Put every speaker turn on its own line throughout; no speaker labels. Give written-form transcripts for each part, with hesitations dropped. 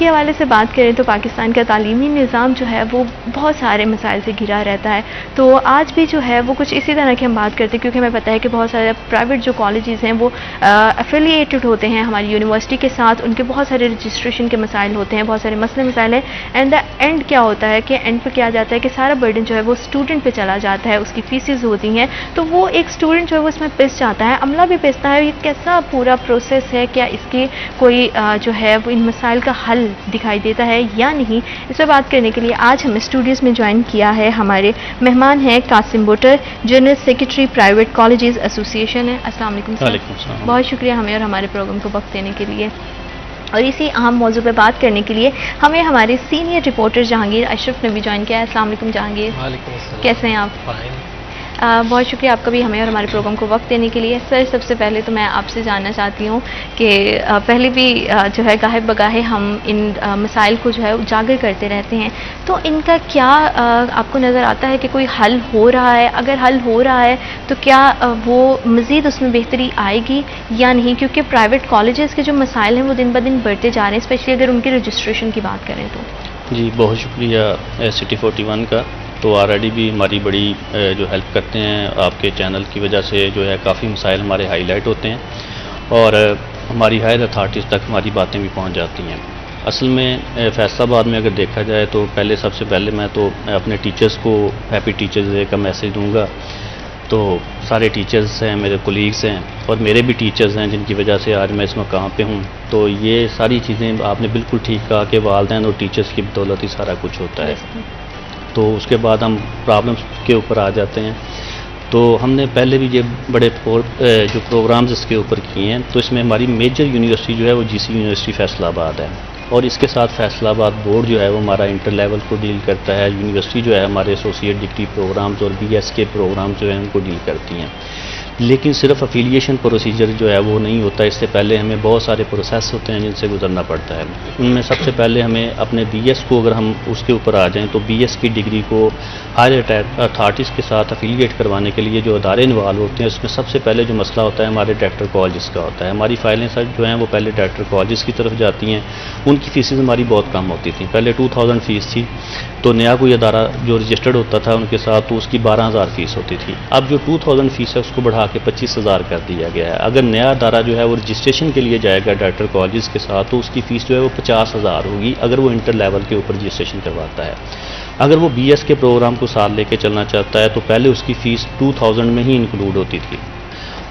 के हवाले से बात करें तो पाकिस्तान का तालीमी निज़ाम जो है वो बहुत सारे मसाइल से घिरा रहता है। तो आज भी जो है वो कुछ इसी तरह की हम बात करते हैं, क्योंकि हमें पता है कि बहुत सारे प्राइवेट जो कॉलेजेस हैं वो एफिलिएटेड होते हैं हमारी यूनिवर्सिटी के साथ, उनके बहुत सारे रजिस्ट्रेशन के मसाइल होते हैं, बहुत सारे मसले मसाइल हैं। एंड द एंड क्या होता है कि एंड पर क्या आ जाता है कि सारा बर्डन जो है वो स्टूडेंट पे चला जाता है, उसकी फीसेस होती हैं, तो वो एक स्टूडेंट जो है वो इसमें पिस जाता है, अमला भी पिसता है। ये कैसा पूरा प्रोसेस है, क्या इसके कोई जो है वो इन मसाइल का हल दिखाई देता है या नहीं, इस पर बात करने के लिए आज हमें स्टूडियोज़ में ज्वाइन किया है हमारे मेहमान हैं Kasim Buttar, general secretary private colleges association है। अस्सलाम वालेकुम सर। बहुत शुक्रिया हमें और हमारे प्रोग्राम को वक्त देने के लिए। और इसी अहम मौजू पर बात करने के लिए हमें हमारे सीनियर रिपोर्टर जहांगीर अशरफ ने भी ज्वाइन किया है। अस्सलाम वालेकुम जहांगीर। कैसे हैं आप? बहुत शुक्रिया आपका भी हमें और हमारे प्रोग्राम को वक्त देने के लिए। सर, सबसे पहले तो मैं आपसे जानना चाहती हूँ कि पहले भी जो है गाहे बगाहे हम इन मसाइल को जो है उजागर करते रहते हैं, तो इनका क्या आपको नज़र आता है कि कोई हल हो रहा है? अगर हल हो रहा है तो क्या वो मज़ीद उसमें बेहतरी आएगी या नहीं? क्योंकि प्राइवेट कॉलेजेस के जो मसाइल हैं वो दिन ब दिन बढ़ते जा रहे हैं, स्पेशली अगर उनकी रजिस्ट्रेशन की बात करें तो।
जी, बहुत शुक्रिया सिटी 41 का। तो ऑलरेडी भी हमारी बड़ी जो हेल्प करते हैं, आपके चैनल की वजह से जो है काफ़ी मसाइल हमारे हाईलाइट होते हैं और हमारी हायर अथॉरिटीज़ तक हमारी बातें भी पहुंच जाती हैं। असल में फैसलाबाद में अगर देखा जाए तो सबसे पहले मैं तो अपने टीचर्स को हैप्पी टीचर्स डे का मैसेज दूंगा। तो सारे टीचर्स हैं, मेरे कोलीग्स हैं और मेरे भी टीचर्स हैं जिनकी वजह से आज मैं इस मकाम पे हूँ। तो ये सारी चीज़ें आपने बिल्कुल ठीक कहा कि वालिदैन और टीचर्स की बदौलत ही सारा कुछ होता है। तो उसके बाद हम प्रॉब्लम्स के ऊपर आ जाते हैं। तो हमने पहले भी ये बड़े जो प्रोग्राम्स इसके ऊपर किए हैं, तो इसमें हमारी मेजर यूनिवर्सिटी जो है वो जीसी यूनिवर्सिटी फैसलाबाद है और इसके साथ फैसलाबाद बोर्ड जो है वो हमारा इंटर लेवल को डील करता है। यूनिवर्सिटी जो है हमारे एसोसिएट डिग्री प्रोग्राम्स और बीएस के प्रोग्राम जो हैं उनको डील करती हैं। लेकिन सिर्फ अफिलिएशन प्रोसीजर जो है वो नहीं होता, इससे पहले हमें बहुत सारे प्रोसेस होते हैं जिनसे गुजरना पड़ता है। उनमें सबसे पहले हमें अपने बीएस को, अगर हम उसके ऊपर आ जाएं, तो बीएस की डिग्री को हायर अथॉरिटीज़ के साथ अफिलिएट करवाने के लिए जो अदारे इन्वॉल्व होते हैं, उसमें सबसे पहले जो मसला होता है हमारे डायरेक्टर कॉलेज का होता है। हमारी फाइलें सर जो हैं वो पहले डायरेक्टर कॉलेज की तरफ जाती हैं। उनकी फ़ीसें हमारी बहुत कम होती थी, पहले 2000 फ़ीस थी। तो नया कोई अदारा जो रजिस्टर्ड होता था उनके साथ तो उसकी 12000 फ़ीस होती थी। अब जो 2000 फ़ीस है उसको बढ़ा के 25000 कर दिया गया है। अगर नया अदारा जो है वो रजिस्ट्रेशन के लिए जाएगा डायरेक्टर कॉलेज के साथ तो उसकी फ़ीस जो है वो 50000 होगी, अगर वो इंटर लेवल के ऊपर रजिस्ट्रेशन करवाता है। अगर वो बीएस के प्रोग्राम को साथ लेके चलना चाहता है तो पहले उसकी फ़ीस 2000 में ही इंक्लूड होती थी।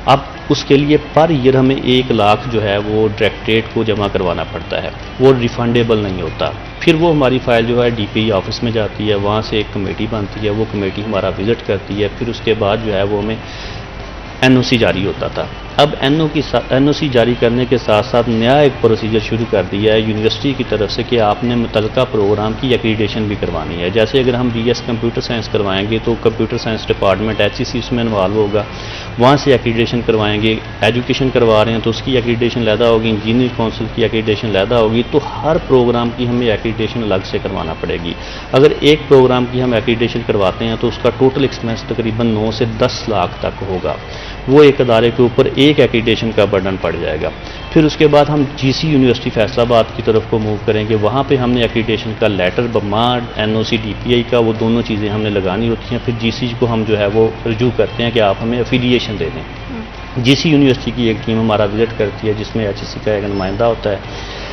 अब उसके लिए पर ईयर हमें 1 लाख जो है वो डायरेक्टरेट को जमा करवाना पड़ता है, वो रिफंडेबल नहीं होता। फिर वो हमारी फ़ाइल जो है डीपीई ऑफिस में जाती है, वहाँ से एक कमेटी बनती है, वो कमेटी हमारा विज़िट करती है। फिर उसके बाद जो है वो हमें एनओसी जारी होता था। अब एनओसी जारी करने के साथ साथ नया एक प्रोसीजर शुरू कर दिया है यूनिवर्सिटी की तरफ से कि आपने मुतलका प्रोग्राम की एक्रीडेशन भी करवानी है। जैसे अगर हम बीएस कंप्यूटर साइंस करवाएंगे तो कंप्यूटर साइंस डिपार्टमेंट एचईसी उसमें इन्वॉल्व होगा, वहाँ से एक्रीडेशन करवाएंगे। एजुकेशन करवा रहे हैं तो उसकी एक्रीडेशन लैदा होगी, इंजीनियरिंग काउंसिल की एक्रीडेशन लैदा होगी। तो हर प्रोग्राम की हमें एक्रीडेशन अलग से करवाना पड़ेगी। अगर एक प्रोग्राम की हम एक्रीडेशन करवाते हैं तो उसका टोटल एक्सपेंस तकरीबन 9 से 10 लाख तक होगा। वो एक अदारे के ऊपर एक एक्रीडेशन का बर्डन पड़ जाएगा। फिर उसके बाद हम जीसी यूनिवर्सिटी फैसलाबाद की तरफ को मूव करेंगे। वहाँ पे हमने एक्रीडेशन का लेटर, बमाड, एनओसी, डीपीआई का, वो दोनों चीज़ें हमने लगानी होती हैं। फिर जीसी को हम जो है वो रिज्यू करते हैं कि आप हमें एफिलिएशन दे दें। जीसी यूनिवर्सिटी की एक टीम हमारा विजिट करती है जिसमें एचईसी का एक नुमाइंदा होता है।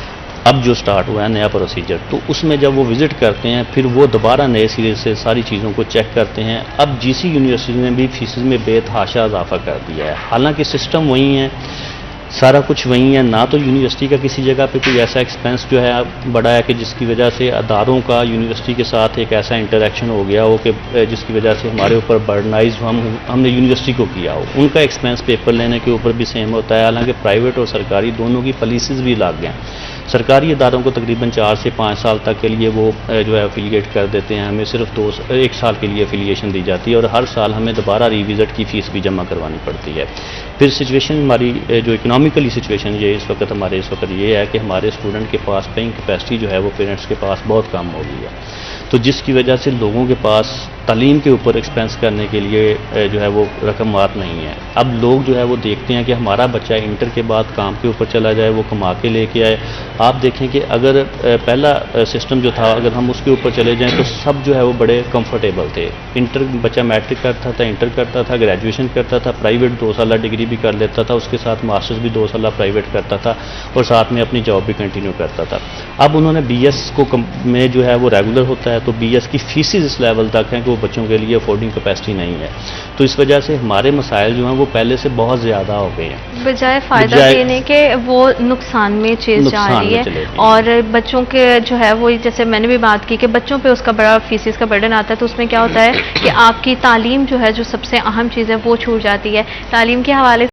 अब जो स्टार्ट हुआ है नया प्रोसीजर, तो उसमें जब वो विज़िट करते हैं फिर वो दोबारा नए सिरे से सारी चीज़ों को चेक करते हैं। अब जीसी यूनिवर्सिटी ने भी फीस में बेतहाशा इजाफा कर दिया है, हालांकि सिस्टम वही है, सारा कुछ वही है। ना तो यूनिवर्सिटी का किसी जगह पे कोई ऐसा एक्सपेंस जो है बढ़ा है कि जिसकी वजह से अदारों का यूनिवर्सिटी के साथ एक ऐसा इंटरेक्शन हो गया हो कि जिसकी वजह से हमारे ऊपर बर्डनाइज हमने यूनिवर्सिटी को किया हो। उनका एक्सपेंस पेपर लेने के ऊपर भी सेम होता है, हालांकि प्राइवेट और सरकारी दोनों की पॉलिसीज़ भी अलग हैं। सरकारी इदारों को तकरीबन 4 से 5 साल तक के लिए वो जो है एफिलिएट कर देते हैं, हमें सिर्फ 1 साल के लिए एफिलिएशन दी जाती है और हर साल हमें दोबारा रिविज़िट की फ़ीस भी जमा करवानी पड़ती है। फिर सिचुएशन हमारी जो इकोनॉमिकली सिचुएशन ये इस वक्त ये है कि हमारे स्टूडेंट के पास पेइंग कैपेसिटी जो है वो पेरेंट्स के पास बहुत कम हो गई है, तो जिसकी वजह से लोगों के पास तालीम के ऊपर एक्सपेंस करने के लिए जो है वो रकमात नहीं है। अब लोग जो है वो देखते हैं कि हमारा बच्चा इंटर के बाद काम के ऊपर चला जाए, वो कमा के लेके आए। आप देखें कि अगर पहला सिस्टम जो था, अगर हम उसके ऊपर चले जाएं तो सब जो है वो बड़े कंफर्टेबल थे। इंटर बच्चा मैट्रिक करता था, इंटर करता था, ग्रेजुएशन करता था, प्राइवेट 2 साल डिग्री भी कर लेता था, उसके साथ मास्टर्स भी 2 साल प्राइवेट करता था और साथ में अपनी जॉब भी कंटिन्यू करता था। अब उन्होंने BS में जो है वो रेगुलर होता है, तो BS की फीसिस इस लेवल तक हैं कि वो बच्चों के लिए अफोर्डिंग कैपेसिटी नहीं है। तो इस वजह से हमारे मसाइल जो हैं वो पहले से बहुत ज़्यादा हो गए हैं।
बजाय फ़ायदा देने के वो नुकसान में चीज़ जा रही है। और बच्चों के जो है वो, जैसे मैंने भी बात की कि बच्चों पे उसका बड़ा फीसिस का बर्डन आता है, तो उसमें क्या होता है कि आपकी तालीम जो है, जो सबसे अहम चीज़ है, वो छूट जाती है। तालीम के हवाले